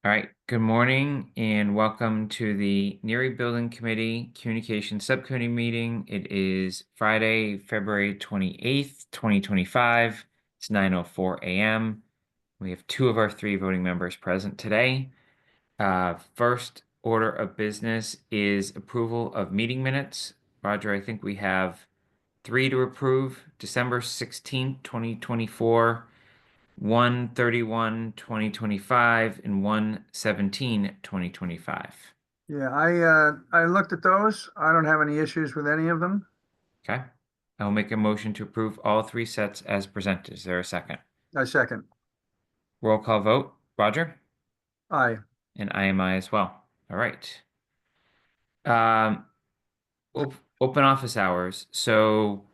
All right, good morning and welcome to the Neary Building Committee Communication Subcommittee meeting. It is Friday, February 28th, 2025. It's 9:04 a.m. We have two of our three voting members present today. First order of business is approval of meeting minutes. Roger, I think we have three to approve. December 16th, 2024. 1/31/2025 and 1/17/2025. Yeah, I looked at those. I don't have any issues with any of them. Okay. I will make a motion to approve all three sets as presented. Is there a second? I second. Roll call vote. Roger? Aye. And I am I as well. All right. Um, open office hours. So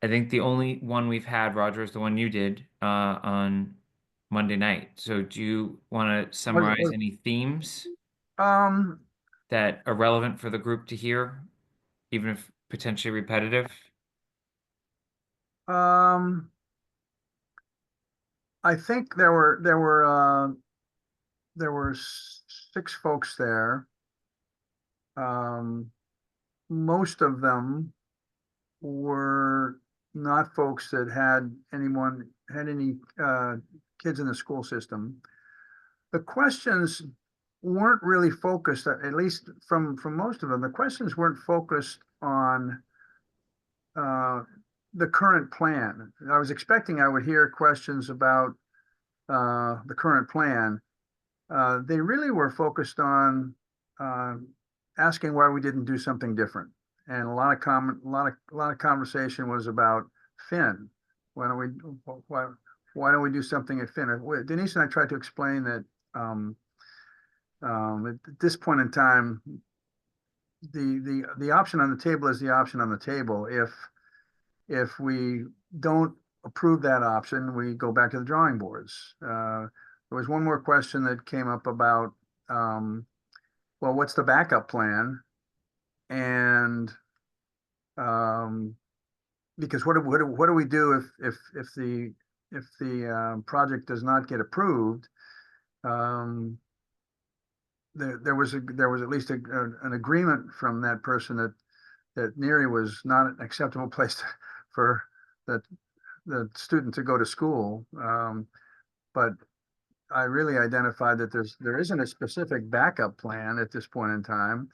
I think the only one we've had, Roger, is the one you did on Monday night. So do you want to Was, summarize was, any themes um, that are relevant for the group to hear, even if potentially repetitive? um, I think there were six folks there. Um, Most of them were not folks that had any kids in the school system. The questions weren't really focused, at least from most of them. The questions weren't focused on uh, the current plan. I was expecting I would hear questions about the current plan. They really were focused on uh, asking why we didn't do something different, and a lot of conversation was about Finn. Why don't we why why don't we do something at Finn? Denise and I tried to explain that um, at this point in time, the option on the table is the option on the table. If we don't approve that option, we go back to the drawing boards. There was one more question that came up about, well, what's the backup plan? And because what do we do if the project does not get approved? Um, there was at least an agreement from that person that Neary was not an acceptable place for the the student to go to school. But I really identified that there isn't a specific backup plan at this point in time.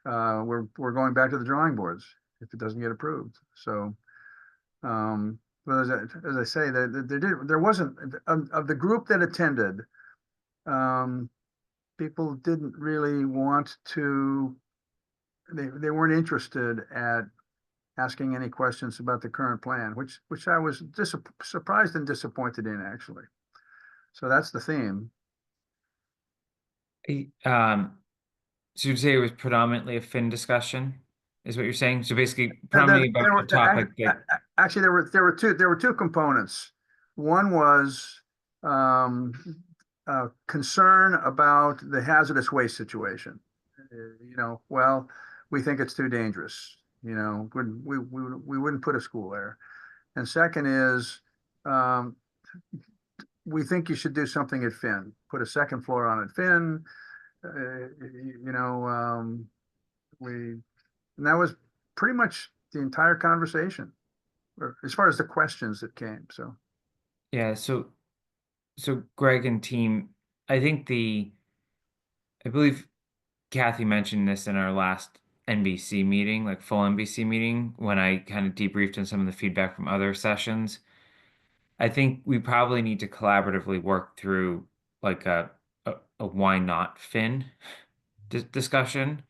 We're going back to the drawing boards if it doesn't get approved. So, but as I say, there wasn't of the group that attended. Um, People didn't really want to. They weren't interested at asking any questions about the current plan, which I was surprised and disappointed in, actually. So that's the theme. So you'd say it was predominantly a Finn discussion, is what you're saying? So basically, There, predominantly about there the were topic that, actually there were two components. One was um, concern about the hazardous waste situation. Well, we think it's too dangerous. We wouldn't put a school there. And second is we think you should do something at Finn. Put a second floor on at Finn. You know, we and that was pretty much the entire conversation, or as far as the questions that came. So yeah, so Greg and team, I think I believe Kathy mentioned this in our last NBC meeting, like full NBC meeting, when I kind of debriefed on some of the feedback from other sessions. I think we probably need to collaboratively work through like a why not Finn discussion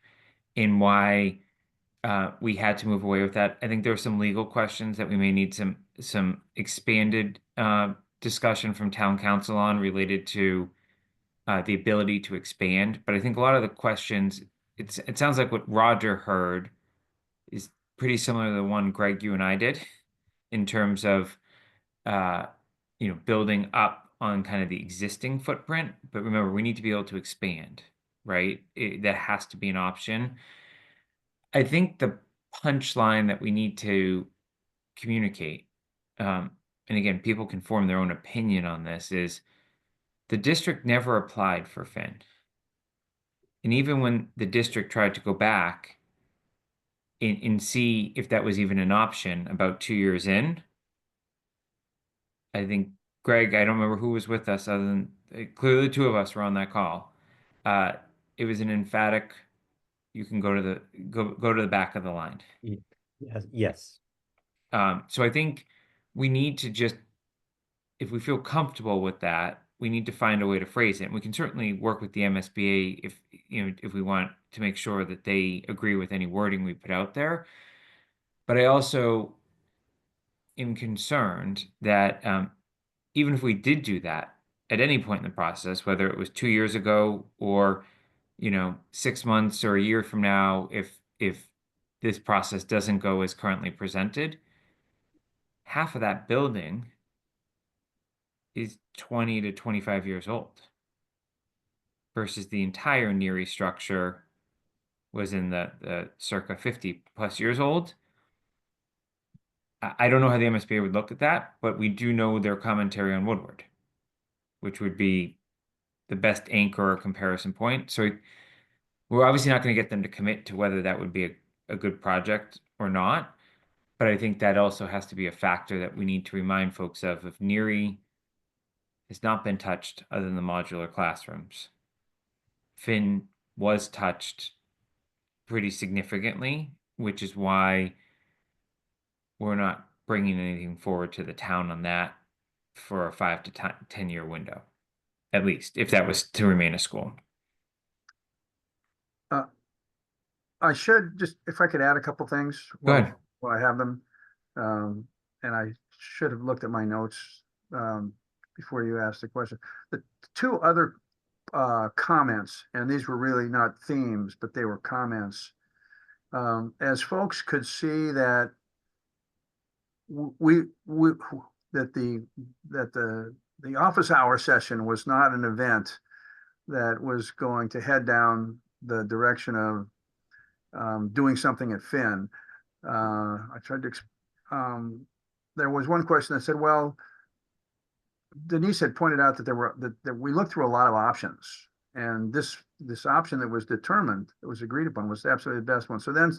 in why we had to move away with that. I think there are some legal questions that we may need some expanded discussion from town council on related to the ability to expand. But I think a lot of the questions, it sounds like what Roger heard is pretty similar to the one Greg, you and I did in terms of uh, building up on kind of the existing footprint. But remember, we need to be able to expand, right? That has to be an option. I think the punchline that we need to communicate, um, and again, people can form their own opinion on this, is the district never applied for Finn. And even when the district tried to go back and see if that was even an option about 2 years in, I think Greg, I don't remember who was with us other than clearly the two of us were on that call. Uh, it was an emphatic, you can go to the back of the line. Yes, yes. So I think we need to just, if we feel comfortable with that, we need to find a way to phrase it. And we can certainly work with the MSBA if if we want to make sure that they agree with any wording we put out there. But I also am concerned that even if we did do that at any point in the process, whether it was 2 years ago or 6 months or a year from now, if this process doesn't go as currently presented, half of that building is 20 to 25 years old versus the entire Neary structure was in the circa 50 plus years old. I don't know how the MSBA would look at that, but we do know their commentary on Woodward, which would be the best anchor or comparison point. So we're obviously not going to get them to commit to whether that would be a good project or not. But I think that also has to be a factor that we need to remind folks of. If Neary has not been touched other than the modular classrooms, Finn was touched pretty significantly, which is why we're not bringing anything forward to the town on that for a 5 to 10 year window, at least if that was to remain a school. Uh, I should just, if I could add a couple things Go ahead. while I have them. And I should have looked at my notes before you asked the question. The two other comments, and these were really not themes, but they were comments. As folks could see that we that the office hour session was not an event that was going to head down the direction of doing something at Finn. I tried to. There was one question that said, "Well, Denise had pointed out that that we looked through a lot of options, and this option that was determined, that was agreed upon, was absolutely the best one." So then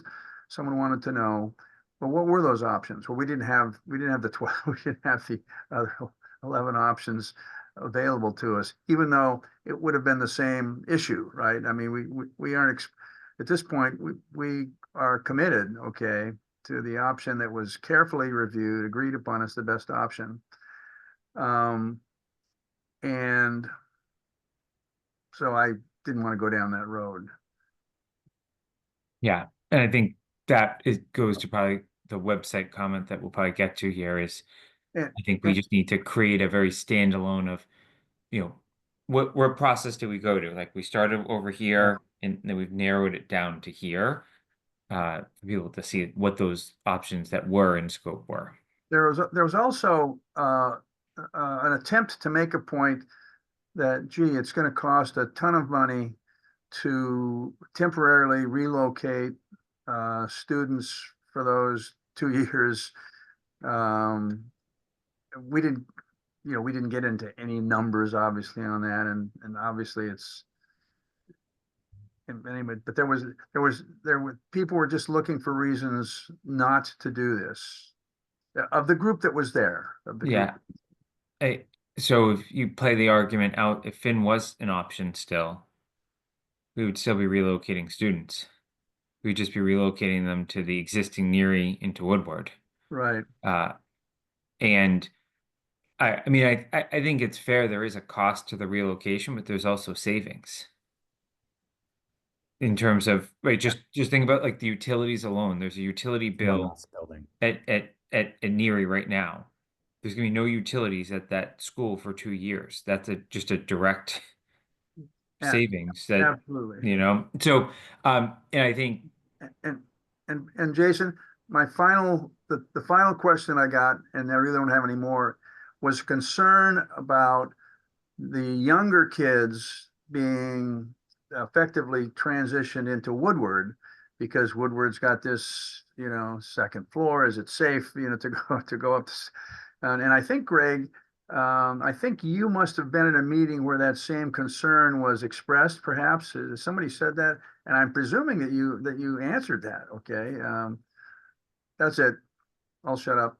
someone wanted to know, well, what were those options? Well, we didn't have the 12, we didn't have the other 11 options available to us, even though it would have been the same issue, right? I mean, we aren't at this point, we are committed, okay, to the option that was carefully reviewed, agreed upon as the best option. And so I didn't want to go down that road. Yeah. And I think that goes to probably the website comment that we'll probably get to here is And, I think we just need to create a very standalone of, what process do we go to? Like we started over here and then we've narrowed it down to here, for people to see what those options that were in scope were. there was also an attempt to make a point that, gee, it's going to cost a ton of money to temporarily relocate students for those 2 years. We didn't, we didn't get into any numbers, obviously, on that, and obviously it's. Anyway, but there were people were just looking for reasons not to do this of the group that was there. Of the Yeah. group. So if you play the argument out, if Finn was an option still, we would still be relocating students. We'd just be relocating them to the existing Neary into Woodward. Right. And I mean, I think it's fair. There is a cost to the relocation, but there's also savings in terms of, right, just think about like the utilities alone. There's a utility bill Building. at Neary right now. There's gonna be no utilities at that school for 2 years. That's just a direct savings that, Absolutely. So, and I think, And Jason, the final question I got, and I really don't have any more, was concern about the younger kids being effectively transitioned into Woodward, because Woodward's got this, second floor. Is it safe, to go up? And I think Greg, I think you must have been at a meeting where that same concern was expressed, perhaps. Somebody said that, and I'm presuming that you answered that. Okay. That's it. I'll shut up.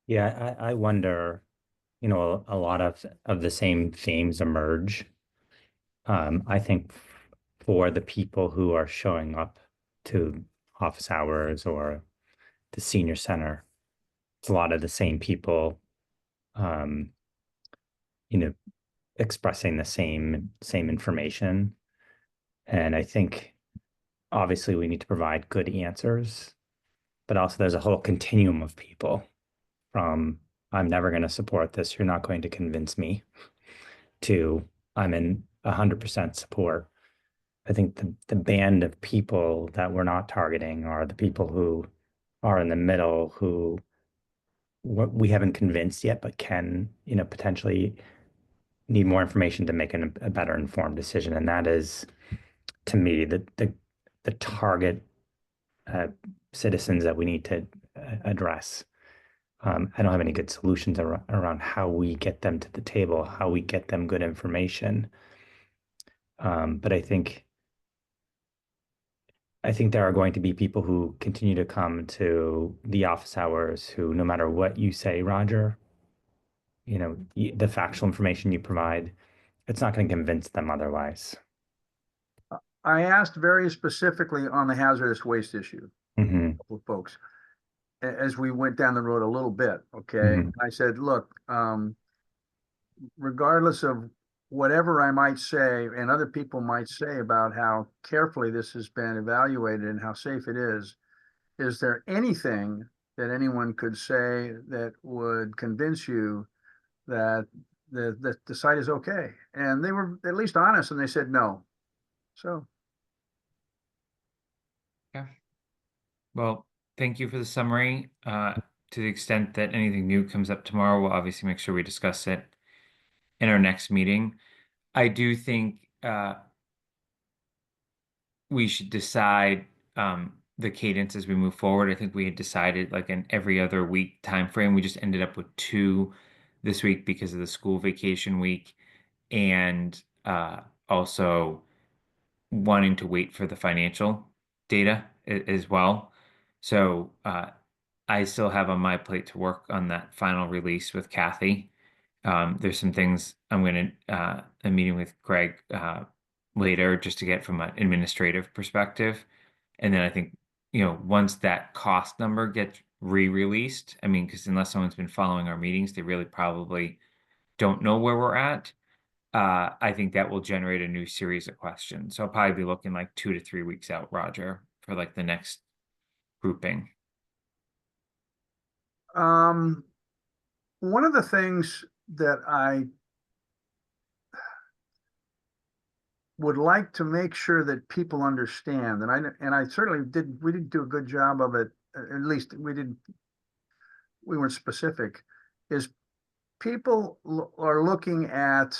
Yeah, I wonder, a lot of the same themes emerge. I think for the people who are showing up to office hours or the senior center, it's a lot of the same people, um, you know, expressing the same information. And I think obviously we need to provide good answers, but also there's a whole continuum of people from I'm never going to support this, you're not going to convince me, to I'm in 100% support. I think the band of people that we're not targeting are the people who are in the middle, who we haven't convinced yet, but can, potentially need more information to make a better informed decision. And that is, to me, the target uh, citizens that we need to address. I don't have any good solutions around how we get them to the table, how we get them good information. But I think there are going to be people who continue to come to the office hours who, no matter what you say, Roger, the factual information you provide, it's not going to convince them otherwise. I asked very specifically on the hazardous waste issue Hmm. with folks as we went down the road a little bit. Okay. Hmm. I said, look, regardless of whatever I might say and other people might say about how carefully this has been evaluated and how safe it is there anything that anyone could say that would convince you that the site is okay? And they were at least honest and they said no. So Yeah. Well, thank you for the summary. To the extent that anything new comes up tomorrow, we'll obviously make sure we discuss it in our next meeting. I do think we should decide the cadence as we move forward. I think we had decided like an every other week time frame. We just ended up with two this week because of the school vacation week, and also wanting to wait for the financial data as well. So I still have on my plate to work on that final release with Kathy. There's some things I'm going to a meeting with Greg later just to get from an administrative perspective. And then I think, once that cost number gets re-released, I mean, because unless someone's been following our meetings, they really probably don't know where we're at. I think that will generate a new series of questions. So I'll probably be looking like 2 to 3 weeks out, Roger, for like the next grouping. um, one of the things that I would like to make sure that people understand, and I certainly did, we didn't do a good job of it, at least we weren't specific, is people are looking at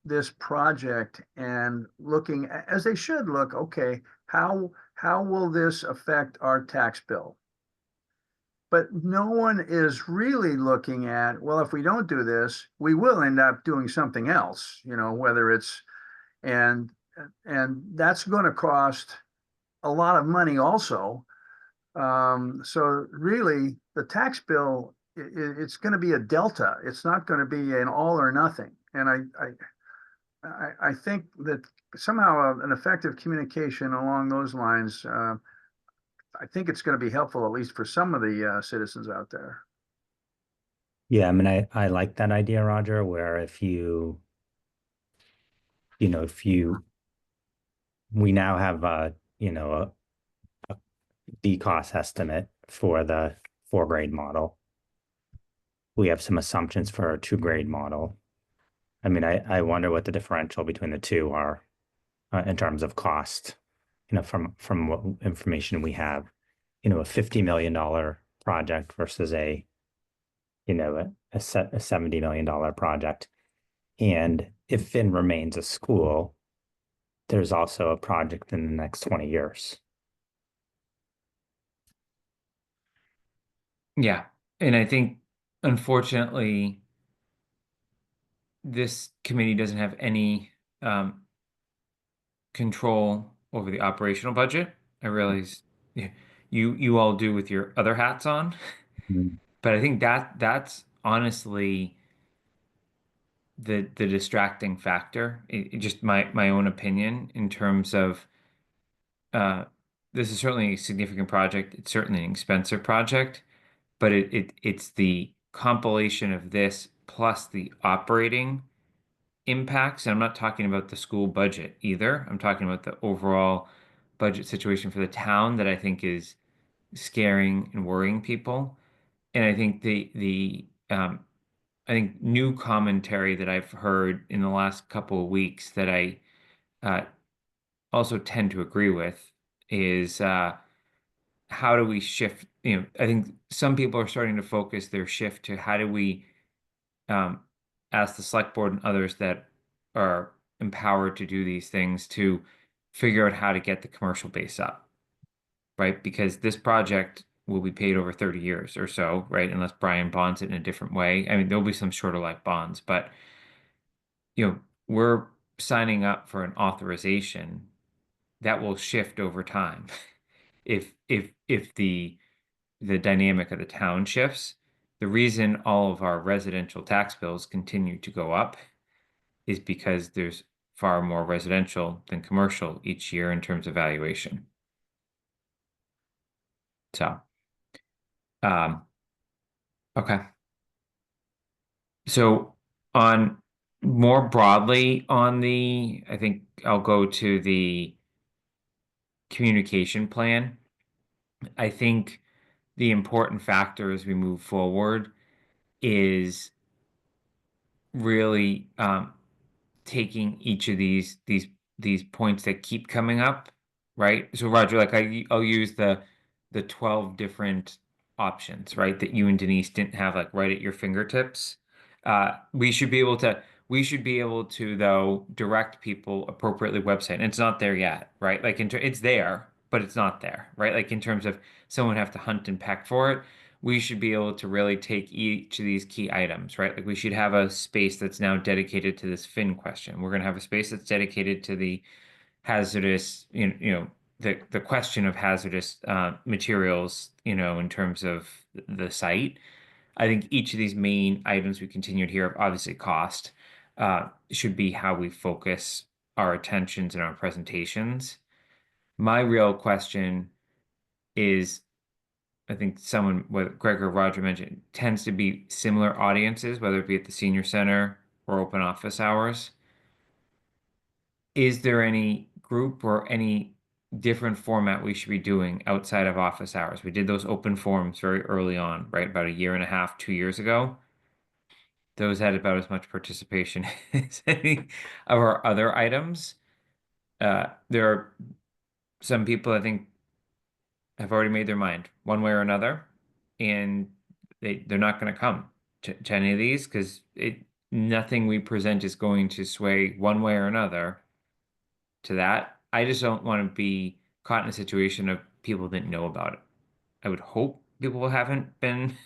this project and looking, as they should look, okay, how will this affect our tax bill? But no one is really looking at, well, if we don't do this, we will end up doing something else, whether it's, and and that's going to cost a lot of money also. So really, the tax bill, it's going to be a delta. It's not going to be an all or nothing. And I think that somehow an effective communication along those lines, I think it's going to be helpful, at least for some of the citizens out there. Yeah, I mean, I like that idea, Roger, where if you, we now have a the cost estimate for the 4 grade model. We have some assumptions for a 2 grade model. I mean, I wonder what the differential between the two are in terms of cost, from what information we have, a $50 million project versus a $70 million project. And if Finn remains a school, there's also a project in the next 20 years. Yeah. And I think, unfortunately, this committee doesn't have any control over the operational budget. I realize you all do with your other hats on, Mm. but I think that's honestly the distracting factor. Just my own opinion in terms of uh, this is certainly a significant project. It's certainly an expensive project, but it's the compilation of this plus the operating impacts. And I'm not talking about the school budget either. I'm talking about the overall budget situation for the town that I think is scaring and worrying people. And I think I think new commentary that I've heard in the last couple of weeks that I uh, also tend to agree with is how do we shift? I think some people are starting to focus their shift to how do we um, ask the select board and others that are empowered to do these things to figure out how to get the commercial base up, right? Because this project will be paid over 30 years or so, right? Unless Brian bonds it in a different way. I mean, there'll be some shorter life bonds, but we're signing up for an authorization that will shift over time. If the dynamic of the town shifts, the reason all of our residential tax bills continue to go up is because there's far more residential than commercial each year in terms of valuation. So, um, okay. So on more broadly on I think I'll go to the communication plan. I think the important factor as we move forward is really taking each of these points that keep coming up, right? So Roger, like I'll use the 12 different options, right? That you and Denise didn't have like right at your fingertips. We should be able to though direct people appropriately website. And it's not there yet, right? Like it's there, but it's not there, right? Like in terms of someone have to hunt and peck for it, we should be able to really take each of these key items, right? Like we should have a space that's now dedicated to this fin question. We're going to have a space that's dedicated to the hazardous, the question of hazardous materials, in terms of the site. I think each of these main items we continued here, obviously cost, should be how we focus our attentions and our presentations. My real question is I think someone, whether Greg or Roger mentioned, tends to be similar audiences, whether it be at the senior center or open office hours. Is there any group or any different format we should be doing outside of office hours? We did those open forums very early on, right? About a year and a half, 2 years ago. Those had about as much participation as any of our other items. There are some people I think have already made their mind one way or another, and they're not going to come to any of these because it nothing we present is going to sway one way or another to that. I just don't want to be caught in a situation of people didn't know about it. I would hope people haven't been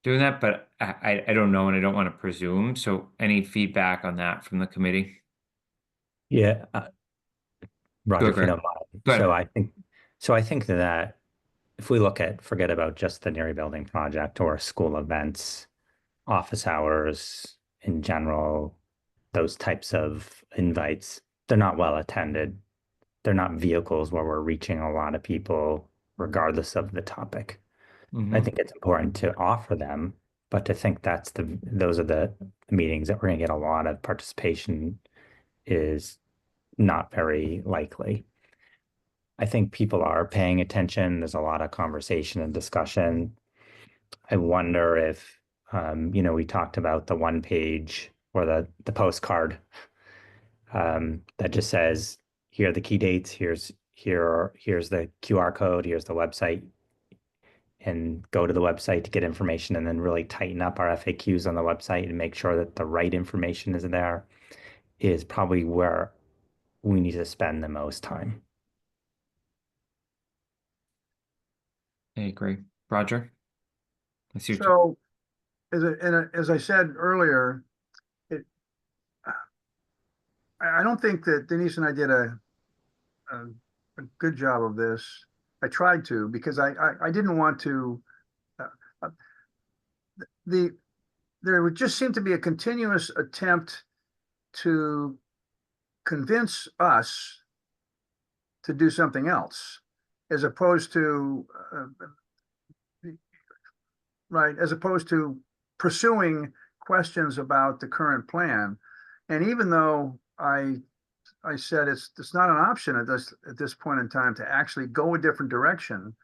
doing that, but I don't know and I don't want to presume. So any feedback on that from the committee? Yeah, Go Roger, ahead, if you Greg. don't mind. Go ahead. So I think that if we forget about just the Neary Building project or school events, office hours in general, those types of invites, they're not well attended. They're not vehicles where we're reaching a lot of people, regardless of the topic. I Hmm. think it's important to offer them, but to think those are the meetings that we're going to get a lot of participation is not very likely. I think people are paying attention. There's a lot of conversation and discussion. I wonder if, we talked about the one page or the postcard that just says, here are the key dates, here's the QR code, here's the website, and go to the website to get information and then really tighten up our FAQs on the website and make sure that the right information is there is probably where we need to spend the most time. I agree. Roger, I see what you. So as I said earlier, I don't think that Denise and I did a, a good job of this. I tried to because I didn't want to. Uh, uh, the there would just seem to be a continuous attempt to convince us to do something else, as opposed to right, as opposed to pursuing questions about the current plan. And even though I said it's not an option at this point in time to actually go a different direction,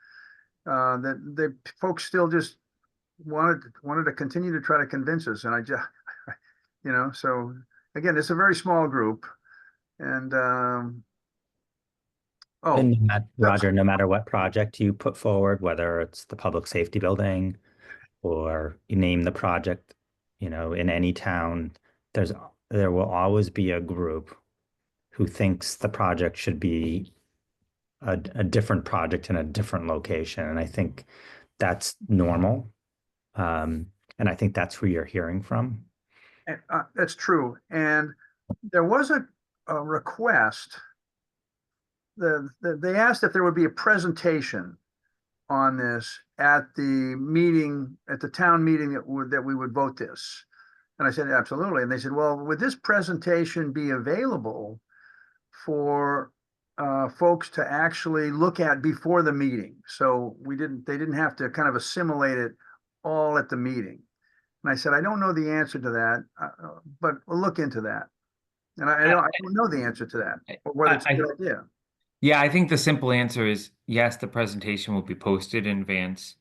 that the folks still just wanted to continue to try to convince us, and I just so again, it's a very small group, and oh, And that's Roger, no matter what project you put forward, whether it's the public safety building or you name the project, in any town, there's there will always be a group who thinks the project should be a different project in a different location. And I think that's normal. Um, and I think that's who you're hearing from. that's true. And there was a request. They asked if there would be a presentation on this at the meeting, at the town meeting that we would vote this. And I said, absolutely. And they said, well, would this presentation be available for folks to actually look at before the meeting? So they didn't have to kind of assimilate it all at the meeting. And I said, I don't know the answer to that, but we'll look into that. And I, I don't know the answer to that, or whether I, it's a I good idea. yeah, I think the simple answer is yes, the presentation will be posted in advance.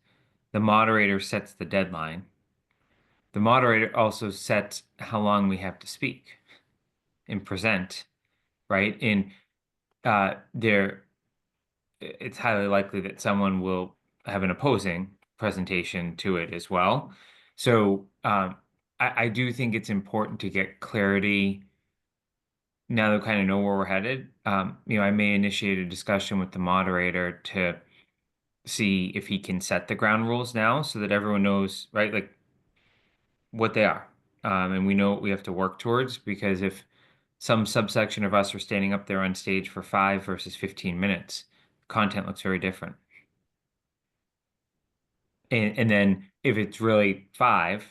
The moderator sets the deadline. The moderator also sets how long we have to speak and present, right? And there, it's highly likely that someone will have an opposing presentation to it as well. So I do think it's important to get clarity now that we kind of know where we're headed. I may initiate a discussion with the moderator to see if he can set the ground rules now so that everyone knows, right, like what they are. And we know what we have to work towards because if some subsection of us are standing up there on stage for 5 versus 15 minutes, content looks very different. And then if it's really 5,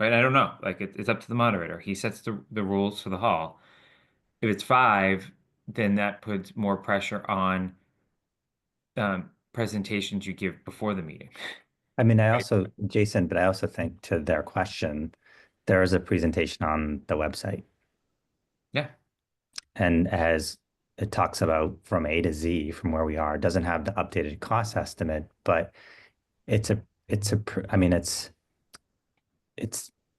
right, I don't know, like it's up to the moderator. He sets the rules for the hall. If it's 5, then that puts more pressure on presentations you give before the meeting. I mean, Jason, but I also think to their question, there is a presentation on the website. Yeah. And as it talks about from A to Z, from where we are, it doesn't have the updated cost estimate, but I mean, it's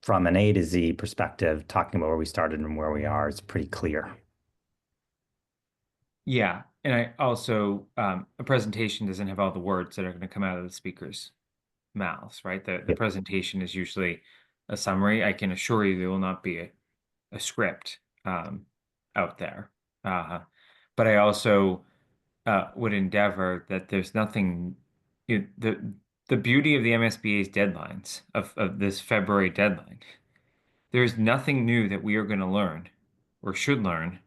from an A to Z perspective, talking about where we started and where we are, it's pretty clear. Yeah. And I also, a presentation doesn't have all the words that are going to come out of the speaker's mouths, right? The Yep. presentation is usually a summary. I can assure you there will not be a script out there. But I also would endeavor that there's nothing, the beauty of the MSBA's deadlines, of this February deadline, there's nothing new that we are going to learn or should learn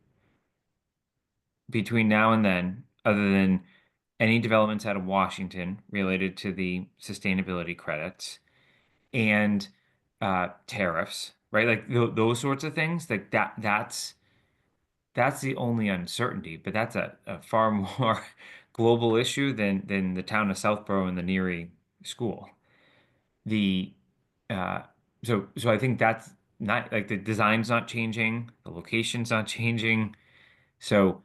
between now and then, other than any developments out of Washington related to the sustainability credits and tariffs, right? Like those sorts of things. Like that's the only uncertainty, but that's a far more global issue than the town of Southborough and the Neary school. The uh, so I think that's not like the design's not changing, the location's not changing. So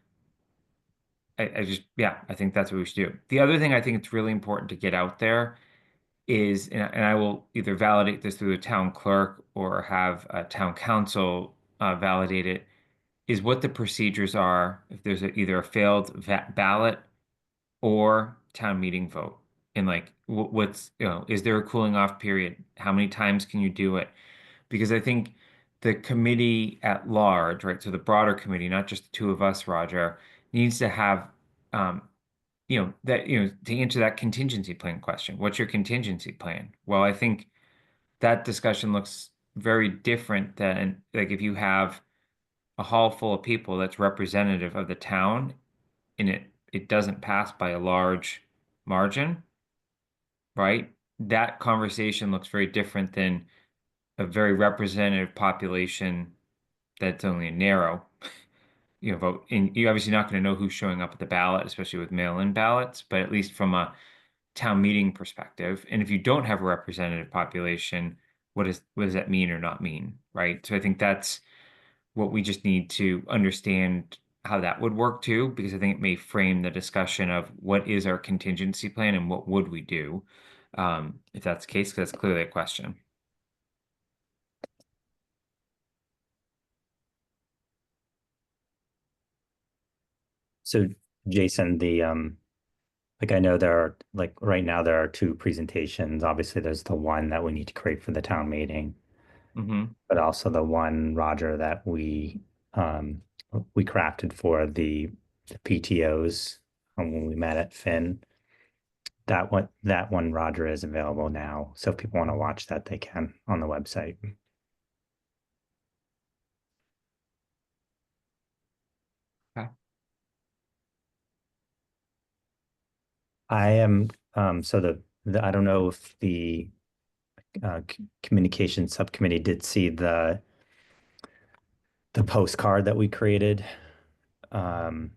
I just, yeah, I think that's what we should do. The other thing I think it's really important to get out there is, and I will either validate this through the town clerk or have a town council validate it, is what the procedures are if there's either a failed ballot or town meeting vote. And like, what's, is there a cooling off period? How many times can you do it? Because I think the committee at large, right? So the broader committee, not just the two of us, Roger, needs to have, um, to answer that contingency plan question. What's your contingency plan? Well, I think that discussion looks very different than like if you have a hall full of people that's representative of the town and it doesn't pass by a large margin, right? That conversation looks very different than a very representative population that's only a narrow, vote. And you're obviously not going to know who's showing up at the ballot, especially with mail-in ballots, but at least from a town meeting perspective. And if you don't have a representative population, what does that mean or not mean, right? So I think that's what we just need to understand how that would work too, because I think it may frame the discussion of what is our contingency plan and what would we do, if that's the case, because that's clearly a question. So Jason, like I know there are like right now there are two presentations. Obviously, there's the one that we need to create for the town meeting, Mm-hmm. but also the one, Roger, that um we crafted for the PTOs when we met at Finn. That one, Roger, is available now. So if people want to watch that, they can on the website. Okay. I am so the I don't know if the communication subcommittee did see the postcard that we created. Um,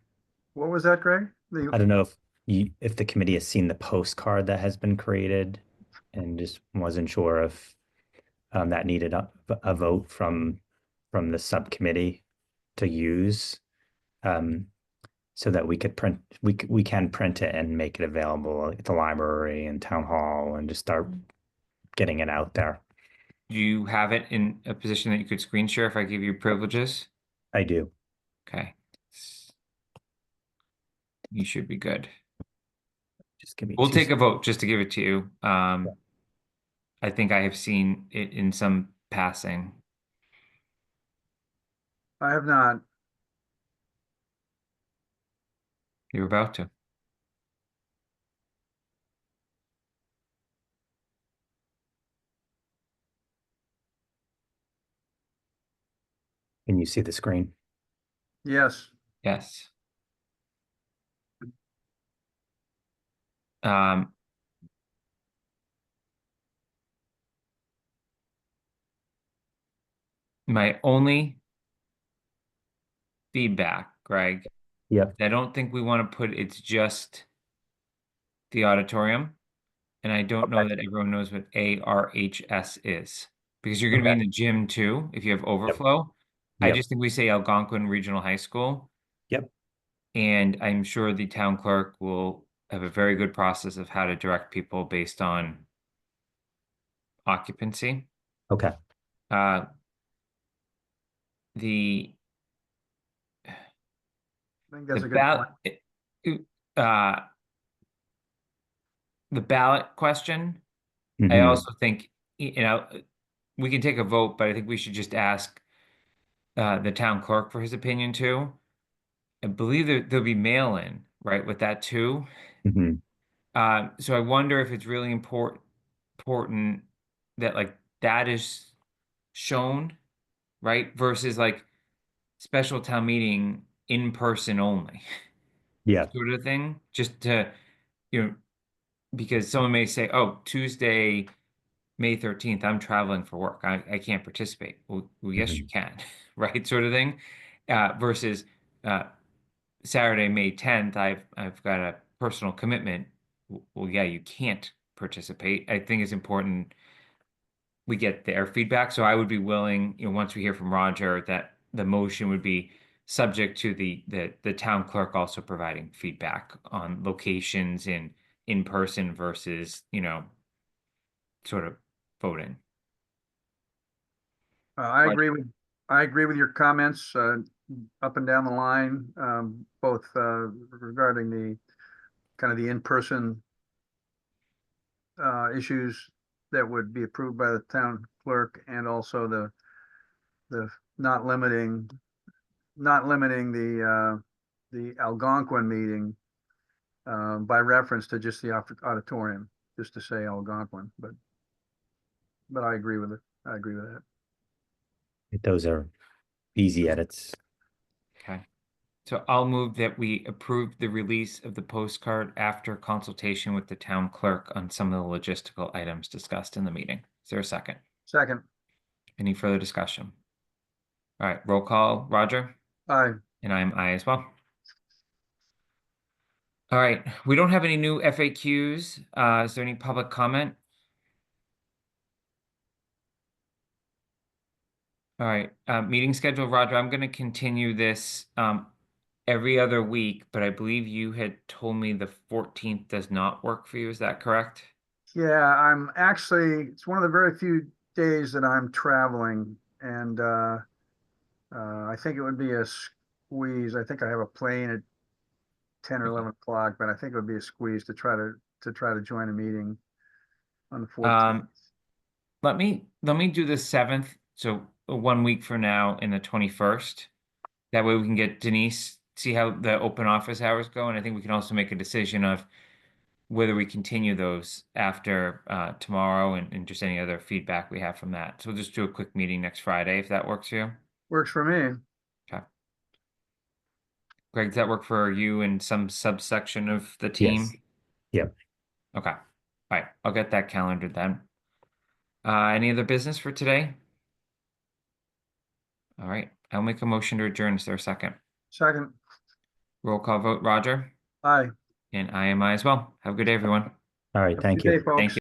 What was that, Greg? I don't know if the committee has seen the postcard that has been created and just wasn't sure if that needed a vote from the subcommittee to use um, so that we could we can print it and make it available at the library and town hall and just start getting it out there. Do you have it in a position that you could screen share if I give you privileges? I do. Okay. You should be good. Just give me We'll two. take a vote just to give it to you. I think I have seen it in some passing. I have not. You're about to. Can you see the screen? Yes. Yes. Um, my only feedback, Greg, Yep. I don't think we want to put it's just the auditorium. And I don't know Okay. that everyone knows what ARHS is because you're going to be Okay. in the gym too if you have Yep. overflow. I Yep. just think we say Algonquin Regional High School, Yep. and I'm sure the town clerk will have a very good process of how to direct people based on occupancy. Okay. Uh, the I think the that's a good ballot point. uh, the ballot question. I Hmm. also think we can take a vote, but I think we should just ask the town clerk for his opinion too. I believe there'll be mail-in, right, with that too. Hmm. So I wonder if it's really important that like that is shown, right, versus like special town meeting in person only Yeah. sort of thing, just to, you know, because someone may say, oh, Tuesday, May 13th, I'm traveling for work. I can't participate. Well, yes, you Hmm. can, right, sort of thing, versus uh, Saturday, May 10th, I've got a personal commitment. Well, yeah, you can't participate. I think it's important we get their feedback. So I would be willing, once we hear from Roger, that the motion would be subject to the town clerk also providing feedback on locations in person versus, sort of voting. I Roger. agree with, I agree with your comments, up and down the line, both, regarding the kind of the in-person, issues that would be approved by the town clerk and also the not limiting, the Algonquin meeting, by reference to just the auditorium, just to say Algonquin, but I agree with it. I agree with that. Those are easy edits. Okay. So I'll move that we approve the release of the postcard after consultation with the town clerk on some of the logistical items discussed in the meeting. Is there a second? Second. Any further discussion? All right, roll call, Roger, Aye. and I am aye as well. All right, we don't have any new FAQs. Is there any public comment? All right, meeting schedule, Roger, I'm gonna continue this every other week, but I believe you had told me the 14th does not work for you. Is that correct? Yeah, I'm actually, it's one of the very few days that I'm traveling, and I think it would be a squeeze. I think I have a plane at 10 or 11 o'clock, but I think it would be a squeeze to try to join a meeting on the 14th. Let me do the 7th, so 1 week from now in the 21st. That way we can get Denise, see how the open office hours go, and I think we can also make a decision of whether we continue those after tomorrow and just any other feedback we have from that. So we'll just do a quick meeting next Friday if that works for you. Works for me. Okay. Greg, does that work for you and some subsection of the Yes. team? Yep. Okay. All right. I'll get that calendar then. Any other business for today? All right. I'll make a motion to adjourn. Is there a second? Second. Roll call vote, Roger, Aye. and I am I as well. Have a good day, everyone. All right. Have a Thank good day, you. folks. Thank you.